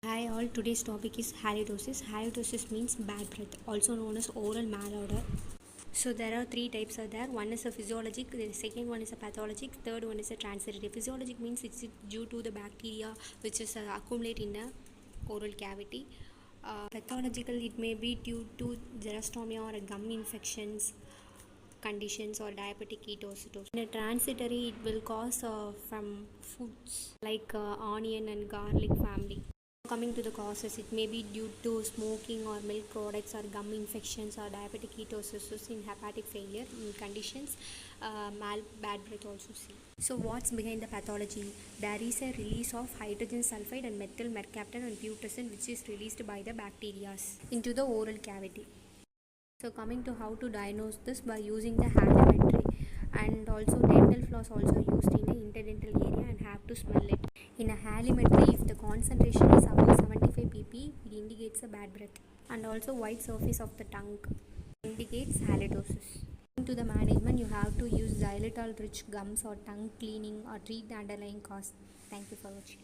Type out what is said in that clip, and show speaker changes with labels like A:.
A: Hi all, today's topic is halitosis. Halitosis means bad breath, also known as oral malodor. So there are three types are there. One is a physiologic, the second one is a pathologic, third one is a transitory. Physiologic means it's due to the bacteria which is accumulate in the oral cavity. Pathological, it may be due to xerostomia or gum infections conditions or diabetic ketoacidosis. In a transitory, it will cause from foods like onion and garlic family. Coming to the causes, it may be due to smoking or milk products or gum infections or diabetic ketoacidosis in hepatic failure in conditions, bad breath also see. So what's behind the pathology? There is a release of hydrogen sulfide and methyl, mercaptan and putrescine which is released by the bacteria into the oral cavity. So coming to how to diagnose this by using the halimetry, and also dental floss also used in the interdental area and have to smell it. In a halimetry, if the concentration is above 75 pp, it indicates a bad breath, and also white surface of the tongue indicates halitosis. To the management, you have to use xylitol rich gums or tongue cleaning or treat the underlying cause. Thank you for watching.